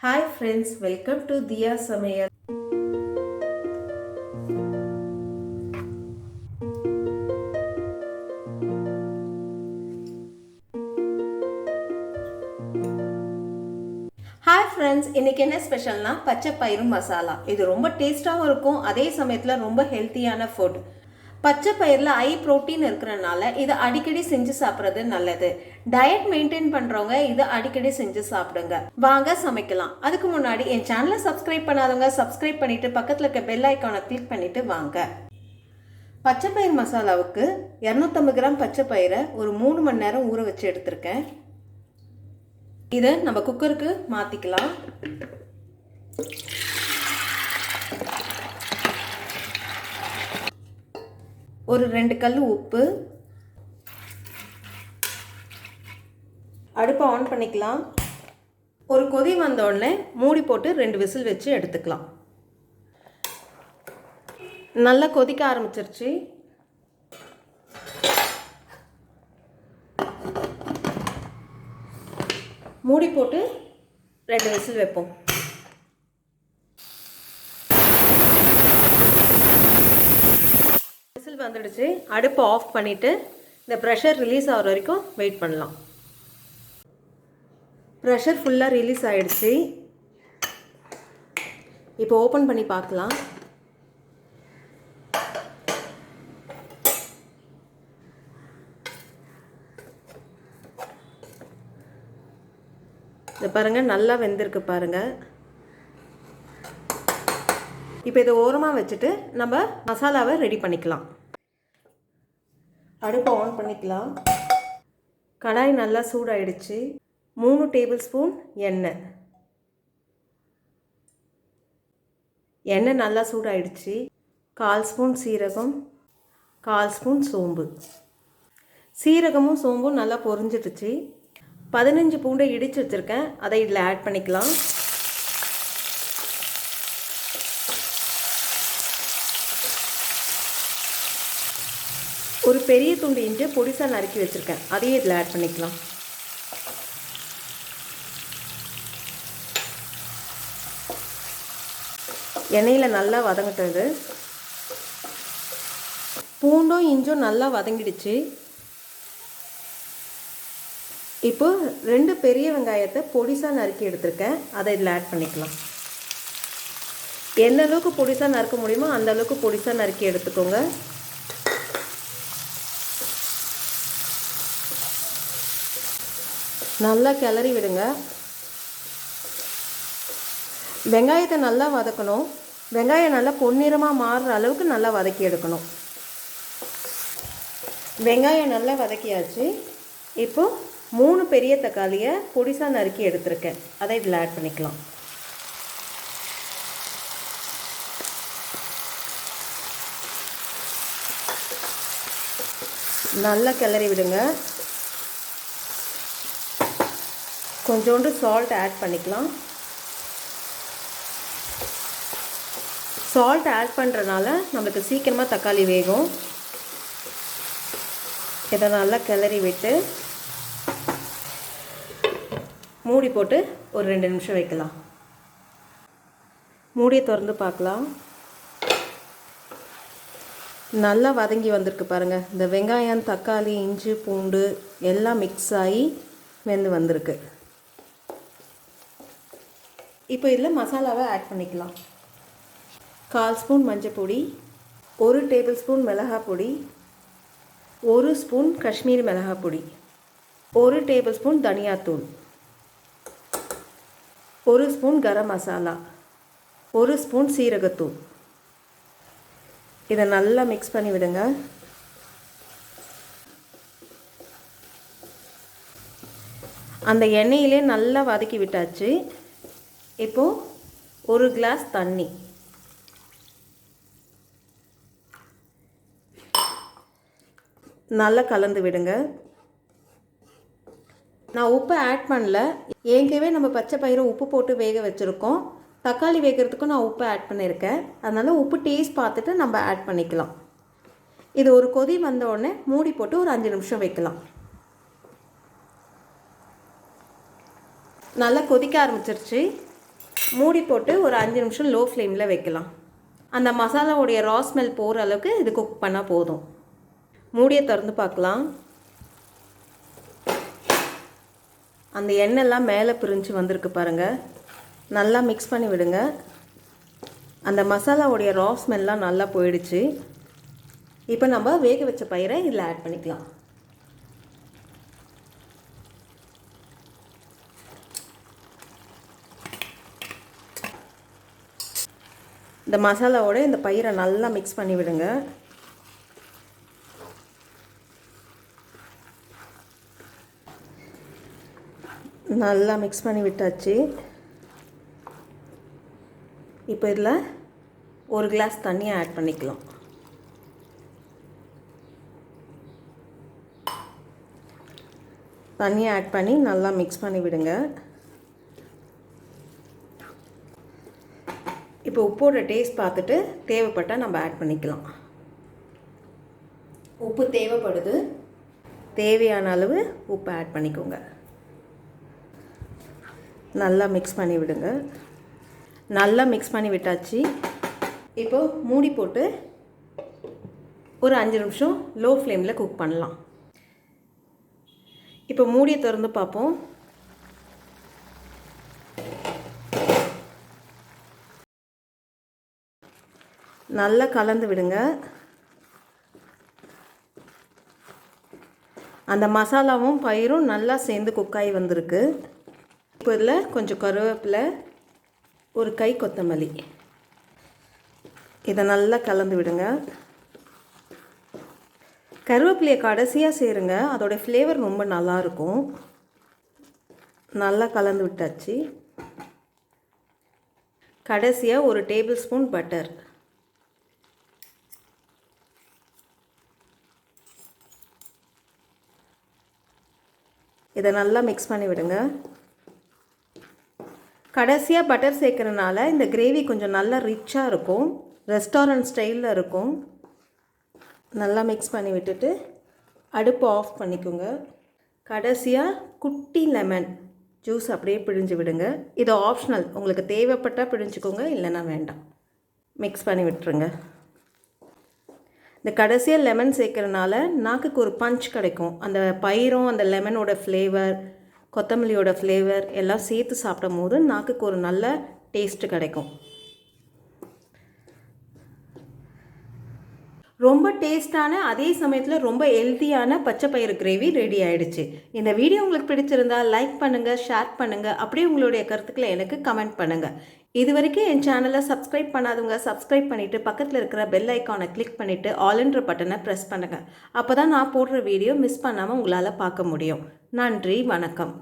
Hi friends, welcome to Diya Samayal. Hi friends, இன்றைக்கி என்ன ஸ்பெஷல்னா பச்சை பயிறு மசாலா. இது ரொம்ப டேஸ்ட்டாகவும் இருக்கும், அதே சமயத்தில் ரொம்ப ஹெல்த்தியான ஃபுட். பச்சை பயிரில் ஹை ப்ரோட்டீன் இருக்கிறனால இதை அடிக்கடி செஞ்சு சாப்பிட்றது நல்லது. டயட் மெயின்டைன் பண்ணுறவங்க இதை அடிக்கடி செஞ்சு சாப்பிடுங்க. வாங்க சமைக்கலாம். அதுக்கு முன்னாடி என் சேனலை சப்ஸ்கிரைப் பண்ணாதவங்க சப்ஸ்கிரைப் பண்ணிவிட்டு பக்கத்தில் இருக்க பெல் ஐக்கானை கிளிக் பண்ணிவிட்டு வாங்க. பச்சை பயிர் மசாலாவுக்கு 250 கிராம் பச்சை பயிரை ஒரு 3 மணி நேரம் ஊற வச்சு எடுத்திருக்கேன். இதை நம்ம குக்கருக்கு மாற்றிக்கலாம். ஒரு 2 கல் உப்பு. அடுப்பை ஆன் பண்ணிக்கலாம். ஒரு கொதி வந்த உடனே மூடி போட்டு 2 விசில் வச்சு எடுத்துக்கலாம். நல்லா கொதிக்க ஆரம்பிச்சிருச்சு. மூடி போட்டு 2 விசில் வைப்போம். விசில் வந்துடுச்சு. அடுப்பை ஆஃப் பண்ணிவிட்டு இந்த ப்ரெஷர் ரிலீஸ் ஆகிற வரைக்கும் வெயிட் பண்ணலாம். ப்ரெஷர் ஃபுல்லாக ரிலீஸ் ஆகிடுச்சு. இப்போ ஓப்பன் பண்ணி பார்க்கலாம். இதை பாருங்கள், நல்லா வெந்திருக்கு பாருங்கள். இப்போ இதை ஓரமாக வச்சுட்டு நம்ம மசாலாவை ரெடி பண்ணிக்கலாம். அடுப்பை ஆன் பண்ணிக்கலாம். கடாய் நல்லா சூடாயிடுச்சு. 3 டேபிள் ஸ்பூன் எண்ணெய். எண்ணெய் நல்லா சூடாயிடுச்சு. 1/4 ஸ்பூன் சீரகம், 1/4 ஸ்பூன் சோம்பு. சீரகமும் சோம்பும் நல்லா பொரிஞ்சிடுச்சு. 15 பூண்டை இடித்து வச்சுருக்கேன், அதை இதில் ஆட் பண்ணிக்கலாம். ஒரு பெரிய துண்டு இஞ்சி பொடிசாக நறுக்கி வச்சுருக்கேன், அதையும் இதில் ஆட் பண்ணிக்கலாம். எண்ணெயில் நல்லா வதங்கிட்டது. பூண்டும் இஞ்சும் நல்லா வதங்கிடுச்சு. இப்போ 2 பெரிய வெங்காயத்தை பொடிசாக நறுக்கி எடுத்திருக்கேன், அதை இதில் ஆட் பண்ணிக்கலாம். எந்த அளவுக்கு பொடிசாக நறுக்க முடியுமோ அந்த அளவுக்கு பொடிசாக நறுக்கி எடுத்துக்கோங்க. நல்லா கிளறி விடுங்க. வெங்காயத்தை நல்லா வதக்கணும். வெங்காயம் நல்லா பொன்னிறமாக மாறுற அளவுக்கு நல்லா வதக்கி எடுக்கணும். வெங்காயம் நல்லா வதக்கியாச்சு. இப்போது 3 பெரிய தக்காளியை பொடிசாக நறுக்கி எடுத்திருக்கேன், அதை இதில் ஆட் பண்ணிக்கலாம். நல்லா கிளறி விடுங்க. கொஞ்சோண்டு சால்ட் ஆட் பண்ணிக்கலாம். சால்ட் ஆட் பண்ணுறதுனால நம்மளுக்கு சீக்கிரமாக தக்காளி வேகும். இதை நல்லா கிளறி விட்டு மூடி போட்டு ஒரு 2 நிமிஷம் வைக்கலாம். மூடியை திறந்து பார்க்கலாம். நல்லா வதங்கி வந்திருக்கு பாருங்கள். இந்த வெங்காயம், தக்காளி, இஞ்சி, பூண்டு எல்லாம் மிக்ஸ் ஆகி வெந்து வந்திருக்கு. இப்போ இதில் மசாலாவை ஆட் பண்ணிக்கலாம். 1/4 ஸ்பூன் மஞ்சள் பொடி, 1 டேபிள் ஸ்பூன் மிளகாய் பொடி, 1 ஸ்பூன் காஷ்மீரி மிளகாய் பொடி, 1 டேபிள் ஸ்பூன் தனியாத்தூள், 1 ஸ்பூன் கரம் மசாலா, 1 ஸ்பூன் சீரகத்தூள். இதை நல்லா மிக்ஸ் பண்ணி விடுங்க. அந்த எண்ணெயிலே நல்லா வதக்கி விட்டாச்சு. இப்போது 1 கிளாஸ் தண்ணி. நல்லா கலந்து விடுங்க. நான் உப்பு ஆட் பண்ணல, ஏற்கனவே நம்ம பச்சை பயிரை உப்பு போட்டு வேக வச்சுருக்கோம். தக்காளி வேகிறதுக்கும் நான் உப்பு ஆட் பண்ணியிருக்கேன், அதனால் உப்பு டேஸ்ட் பார்த்துட்டு நம்ம ஆட் பண்ணிக்கலாம். இது ஒரு கொதி வந்த உடனே மூடி போட்டு ஒரு 5 நிமிஷம் வைக்கலாம். நல்லா கொதிக்க ஆரம்பிச்சிருச்சு. மூடி போட்டு ஒரு 5 நிமிஷம் லோ ஃப்ளேமில் வைக்கலாம். அந்த மசாலாவுடைய ரா ஸ்மெல் போகிற அளவுக்கு இது குக் பண்ணால் போதும். மூடியை திறந்து பார்க்கலாம். அந்த எண்ணெய்லாம் மேலே பிரிஞ்சு வந்திருக்கு பாருங்கள். நல்லா மிக்ஸ் பண்ணி விடுங்க. அந்த மசாலாவுடைய ரா ஸ்மெல்லாம் நல்லா போயிடுச்சு. இப்போ நம்ம வேக வச்ச பயிரை இதில் ஆட் பண்ணிக்கலாம். இந்த மசாலாவோட இந்த பயிரை நல்லா மிக்ஸ் பண்ணி விடுங்க. நல்லா மிக்ஸ் பண்ணி விட்டாச்சு. இப்போ இதில் ஒரு கிளாஸ் தண்ணியை ஆட் பண்ணிக்கலாம். தண்ணியை ஆட் பண்ணி நல்லா மிக்ஸ் பண்ணி விடுங்க. இப்போ உப்போட டேஸ்ட் பார்த்துட்டு தேவைப்பட்டால் நம்ம ஆட் பண்ணிக்கலாம். உப்பு தேவைப்படுது. தேவையான அளவு உப்பு ஆட் பண்ணிக்கோங்க. நல்லா மிக்ஸ் பண்ணி விடுங்க. நல்லா மிக்ஸ் பண்ணி விட்டாச்சு. இப்போது மூடி போட்டு ஒரு 5 நிமிஷம் லோ ஃப்ளேமில் குக் பண்ணலாம். இப்போ மூடியை திறந்து பார்ப்போம். நல்லா கலந்து விடுங்க. அந்த மசாலாவும் பயிரும் நல்லா சேர்ந்து குக்காகி வந்திருக்கு. இப்போ இதில் கொஞ்சம் கருவேப்பிலை, ஒரு கை கொத்தமல்லி, இதை நல்லா கலந்து விடுங்க. கருவேப்பிலையை கடைசியாக சேருங்க, அதோடய ஃப்ளேவர் ரொம்ப நல்லாயிருக்கும். நல்லா கலந்து விட்டாச்சு. கடைசியாக ஒரு டேபிள் ஸ்பூன் பட்டர். இதை நல்லா மிக்ஸ் பண்ணி விடுங்க. கடைசியாக பட்டர் சேர்க்குறனால இந்த கிரேவி கொஞ்சம் நல்லா ரிச்சாக இருக்கும், ரெஸ்டாரண்ட் ஸ்டைலில் இருக்கும். நல்லா மிக்ஸ் பண்ணி விட்டுட்டு அடுப்பு ஆஃப் பண்ணிக்கோங்க. கடைசியாக குட்டி லெமன் ஜூஸ் அப்படியே பிழிஞ்சு விடுங்க. இது ஆப்ஷனல், உங்களுக்கு தேவைப்பட்டால் பிழிஞ்சுக்கோங்க, இல்லைன்னா வேண்டாம். மிக்ஸ் பண்ணி விட்டுருங்க. இந்த கடைசியாக லெமன் சேர்க்குறனால நாக்குக்கு ஒரு பஞ்ச் கிடைக்கும். அந்த பயிரும் அந்த லெமனோட ஃப்ளேவர், கொத்தமல்லியோட ஃப்ளேவர் எல்லாம் சேர்த்து சாப்பிடும் போது நாக்குக்கு ஒரு நல்ல டேஸ்ட்டு கிடைக்கும். ரொம்ப டேஸ்டான, அதே சமயத்தில் ரொம்ப ஹெல்த்தியான பச்சை பயிறு கிரேவி ரெடி ஆகிடுச்சு. இந்த வீடியோ உங்களுக்கு பிடிச்சிருந்தால் லைக் பண்ணுங்கள், ஷேர் பண்ணுங்கள், அப்படியே உங்களுடைய கருத்துக்களை எனக்கு கமெண்ட் பண்ணுங்கள். இது வரைக்கும் என் சேனலை சப்ஸ்கிரைப் பண்ணாதவங்க சப்ஸ்கிரைப் பண்ணிவிட்டு பக்கத்தில் இருக்கிற பெல் ஐக்கானை கிளிக் பண்ணிவிட்டு ஆல்ன்ற பட்டனை ப்ரெஸ் பண்ணுங்கள். அப்போ தான் நான் போடுற வீடியோ மிஸ் பண்ணாமல் உங்களால் பார்க்க முடியும். நன்றி, வணக்கம்.